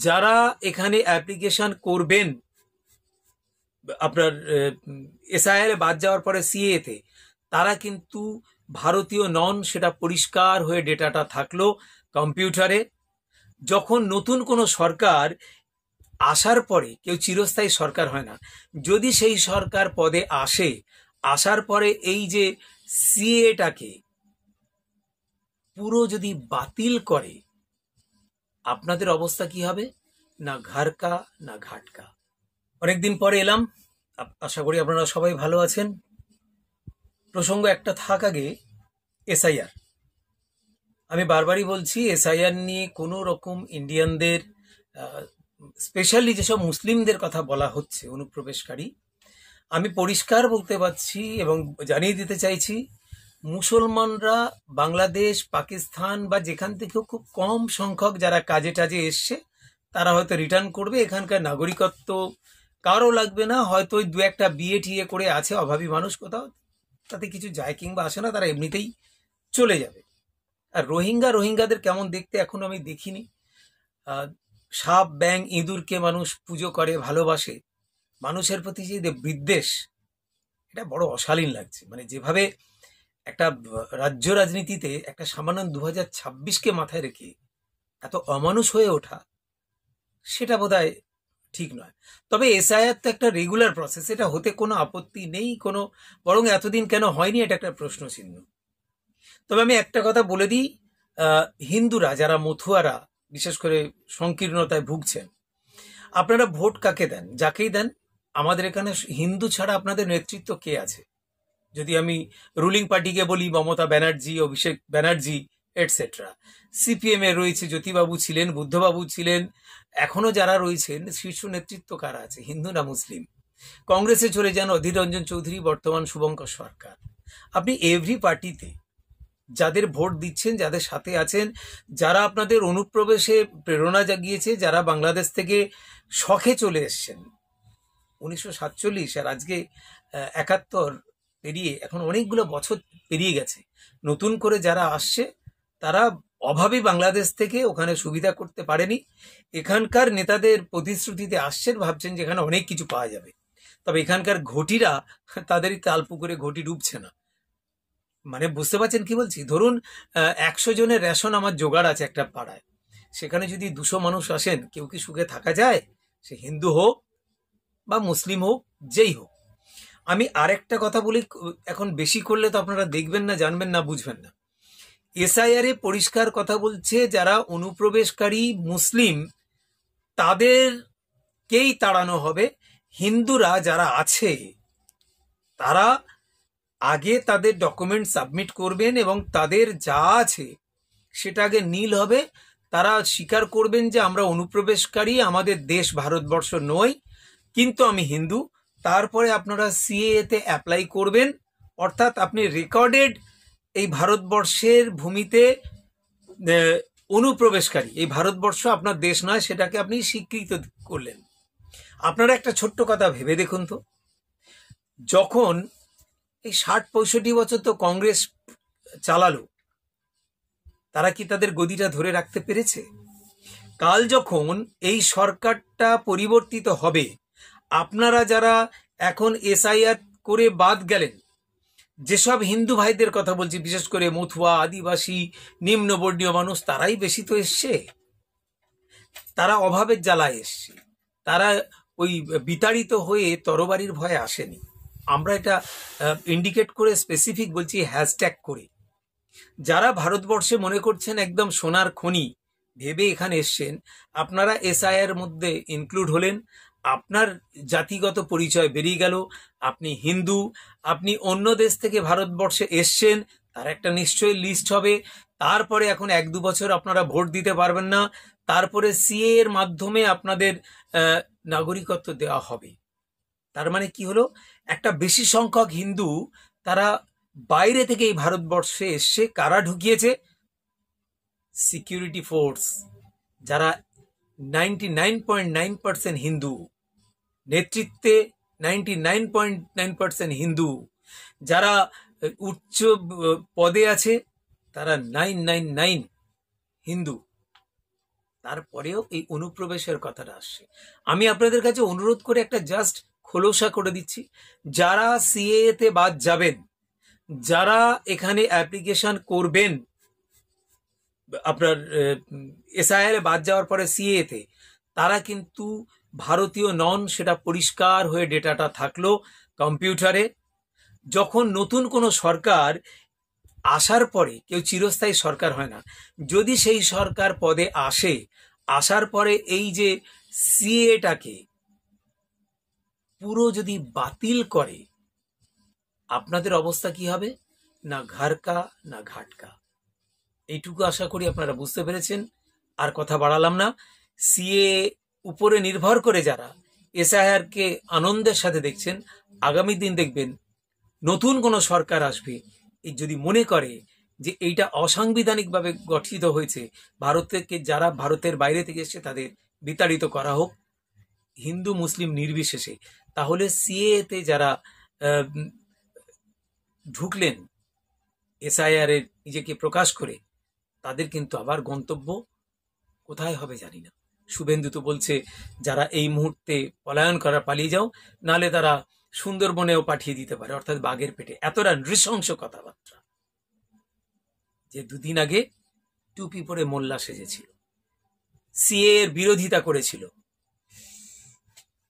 যারা এখানে অ্যাপ্লিকেশন করবেন আপনার এসআইআর বাদ যাওয়ার পরে সিএতে, তারা কিন্তু ভারতীয় নন, সেটা পরিষ্কার হয়ে ডেটাটা থাকলো কম্পিউটারে। যখন নতুন কোনো সরকার আসার পরে, কেউ চিরস্থায়ী সরকার হয় না, যদি সেই সরকার পদে আসে, আসার পরে এই যে সিএটাকে পুরো যদি বাতিল করে, আপনাদের অবস্থা কি হবে? না ঘাড়কা না ঘাটকা। অনেকদিন পরে এলাম, আশা করি আপনারা সবাই ভালো আছেন। প্রসঙ্গ একটা থাক আগে, এসআইআর। আমি বারবারই বলছি, এসআইআর নিয়ে কোনো রকম ইন্ডিয়ানদের, স্পেশালি যেসব মুসলিমদের কথা বলা হচ্ছে অনুপ্রবেশকারী, আমি পরিষ্কার বলতে পারছি এবং জানিয়ে দিতে চাইছি, মুসলমানরা বাংলাদেশ, পাকিস্তান বা যেখান থেকেও খুব কম সংখ্যক যারা কাজে টাজে এসছে, তারা হয়তো রিটার্ন করবে। এখানকার নাগরিকত্ব কারো লাগবে না, হয়তো ওই দু একটা বিয়ে টিয়ে করে আছে অভাবী মানুষ কোথাও, তাতে কিছু যায় কিংবা আসে না, তারা এমনিতেই চলে যাবে। আর রোহিঙ্গাদের কেমন দেখতে এখনো আমি দেখিনি। সাপ, ব্যাং, ইঁদুরকে মানুষ পুজো করে, ভালোবাসে। মানুষের প্রতি যে বিদ্বেষ, এটা বড় অশালীন লাগছে। মানে যেভাবে একটা রাজ্য রাজনীতিতে একটা সামান্য 2026কে মাথায় রেখে এত অমানুষ হয়ে ওঠা, সেটা বোধহয় ঠিক নয়। তবে এসআইআর তো একটা রেগুলার প্রসেস, এটা হতে কোনো আপত্তি নেই কোনো, বরং এতদিন কেন হয়নি এটা একটা প্রশ্ন চিহ্ন। তবে আমি একটা কথা বলে দিই, হিন্দুরা যারা মথুয়ারা বিশেষ করে সংকীর্ণতায় ভুগছেন, আপনারা ভোট কাকে দেন, যাকেই দেন, আমাদের এখানে হিন্দু ছাড়া আপনাদের নেতৃত্ব কে আছে? যদি আমি রুলিং পার্টিকে বলি, মমতা ব্যানার্জি, অভিষেক ব্যানার্জি এটসেট্রা। সিপিএম এ রয়েছে জ্যোতিবাবু ছিলেন, বুদ্ধবাবু ছিলেন, এখনো যারা রয়েছেন শীর্ষ নেতৃত্ব কারা আছে? হিন্দু না মুসলিম? কংগ্রেসে চলে যান অধীর রঞ্জন চৌধুরী, বর্তমান শুভঙ্কর সরকার। আপনি এভরি পার্টিতে যাদের ভোট দিচ্ছেন, যাদের সাথে আছেন, যারা আপনাদের অনুপ্রবেশে প্রেরণা জাগিয়েছে, যারা বাংলাদেশ থেকে শখে চলে এসছেন 1947, আর আজকে 71 পেরিয়ে এখন অনেকগুলো বছর পেরিয়ে গেছে, নতুন করে যারা আসছে তারা অভাবী বাংলাদেশ থেকে ওখানে সুবিধা করতে পারেনি। এখানকার নেতাদের প্রতিশ্রুতিতে আসছেন, ভাবছেন যে এখানে অনেক কিছু পাওয়া যাবে। তবে এখানকার ঘটিরা তাদেরই তাল পুকুরে ঘটি ডুবছে না। মানে বুঝতে পারছেন কি বলছি? ধরুন 100 জনের রেশন আমার জোগাড় আছে একটা পাড়ায়, সেখানে যদি 200 মানুষ আসেন, কেউ কি সুখে থাকা যায়? সে হিন্দু হোক বা মুসলিম হোক, যেই হোক। আমি আরেকটা কথা বলি, এখন বেশি করলে তো আপনারা দেখবেন না, জানবেন না, বুঝবেন না। এসআইআর এ পরিষ্কার কথা বলছে, যারা অনুপ্রবেশকারী মুসলিম তাদেরকেই তাড়ানো হবে। হিন্দুরা যারা আছে তারা আগে তাদের ডকুমেন্ট সাবমিট করবেন এবং তাদের যা আছে সেটা আগে নীল হবে। তারা স্বীকার করবেন যে আমরা অনুপ্রবেশকারী, আমাদের দেশ ভারতবর্ষ নয়, কিন্তু আমি হিন্দু। তারপরে আপনারা সিএতে অ্যাপ্লাই করবেন, অর্থাৎ আপনি রেকর্ডেড এই ভারতবর্ষের ভূমিতে অনুপ্রবেশকারী, এই ভারতবর্ষ আপনার দেশ নয়, সেটাকে আপনি স্বীকৃত করলেন। আপনারা একটা ছোট্ট কথা ভেবে দেখুন তো, যখন এই 60-65 বছর তো কংগ্রেস চালালো, তারা কি তাদের গদিটা ধরে রাখতে পেরেছে? কাল যখন এই সরকারটা পরিবর্তিত হবে, আপনারা যারা এখন এসআইআর করে বাদ গেলেন, যেসব হিন্দু ভাইদের কথা বলছি, বিশেষ করে মথুয়া, আদিবাসী, নিম্নবর্ণীয় মানুষ, তারাই বেশি তো এসছে। তারা অভাবের জ্বালায় এসছে, তারা ওই বিতাড়িত হয়ে তরবারির ভয়ে আসেনি। আমরা এটা ইন্ডিকেট করে স্পেসিফিক বলছি, হ্যাশট্যাগ করে। যারা ভারতবর্ষে মনে করছেন একদম সোনার খনি ভেবে এখানে এসছেন, আপনারা এসআইআর মধ্যে ইনক্লুড হলেন, আপনার জাতিগত পরিচয় বেরিয়ে গেল, আপনি হিন্দু, আপনি অন্য দেশ থেকে ভারতবর্ষে এসছেন, তার একটা নিশ্চয়ই লিস্ট হবে। তারপরে এখন 1-2 বছর আপনারা ভোট দিতে পারবেন না, তারপরে সিএ এর মাধ্যমে আপনাদের নাগরিকত্ব দেওয়া হবে। তার মানে কি হলো? একটা বেশি সংখ্যক হিন্দু তারা বাইরে থেকে এই ভারতবর্ষে এসছে। কারা ঢুকিয়েছে? সিকিউরিটি ফোর্স, যারা 99.9% হিন্দু, নেতৃত্বে 99.9% হিন্দু, যারা উচ্চ পদে আছে তারা 999 হিন্দু। তারপরেও এই অনুপ্রবেশের কথাটা আসছে। আমি আপনাদের কাছে অনুরোধ করে একটা জাস্ট খোলসা করে দিচ্ছি, যারা সিএএ তে বাদ যাবেন, যারা এখানে অ্যাপ্লিকেশন করবেন আপনার এসআইআর এ বাদ যাওয়ার পরে সিএএ তে, তারা কিন্তু ভারতীয় নন, সেটা পরিষ্কার হয়ে ডেটাটা থাকলো কম্পিউটারে। যখন নতুন কোনো সরকার আসার পরে, কেউ চিরস্থায়ী সরকার হয় না, যদি সেই সরকার পদে আসে, আসার পরে এই যে সিএটাকে পুরো যদি বাতিল করে, আপনাদের অবস্থা কি হবে? না ঘরকা না ঘাটকা। এইটুকু আশা করি আপনারা বুঝতে পেরেছেন। আর কথা বাড়ালাম না। সিএ উপরে নির্ভর করে যারা এসআইআর কে আনন্দের সাথে দেখছেন, আগামী দিন দেখবেন নতুন কোনো সরকার আসবে, এই যদি মনে করে যে এইটা অসাংবিধানিকভাবে গঠিত হয়েছে, ভারত থেকে যারা ভারতের বাইরে থেকে এসেছে তাদের বিতাড়িত করা হোক, হিন্দু মুসলিম নির্বিশেষে, তাহলে সিএ তে যারা আহ, ঢুকলেন এসআইআর এর নিজেকে প্রকাশ করে, তাদের কিন্তু আবার গন্তব্য কোথায় হবে জানি না। শুভেন্দু তো বলছে যারা এই মুহূর্তে পলায়ন করা পালিয়ে যাও, নালে তারা সুন্দরবনেও পাঠিয়ে দিতে পারে, অর্থাৎ বাঘের পেটে। এতটা নৃশংস কথাবার্তা যে দুদিন আগে টুপি পরে মোল্লা সেজেছিল, সিএ এর বিরোধিতা করেছিল,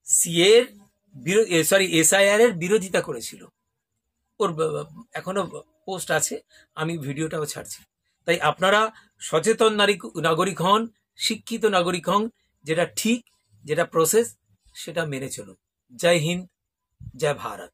সিএ এসআইআর এর বিরোধিতা করেছিল। ওর এখনো পোস্ট আছে, আমি ভিডিওটাও ছাড়ছি। তাই আপনারা সচেতন নাগরিক হন, শিক্ষিত নাগরিক হন, যেটা ঠিক, যেটা প্রসেস, সেটা মেনে চলুন। জয় হিন্দ, জয় ভারত।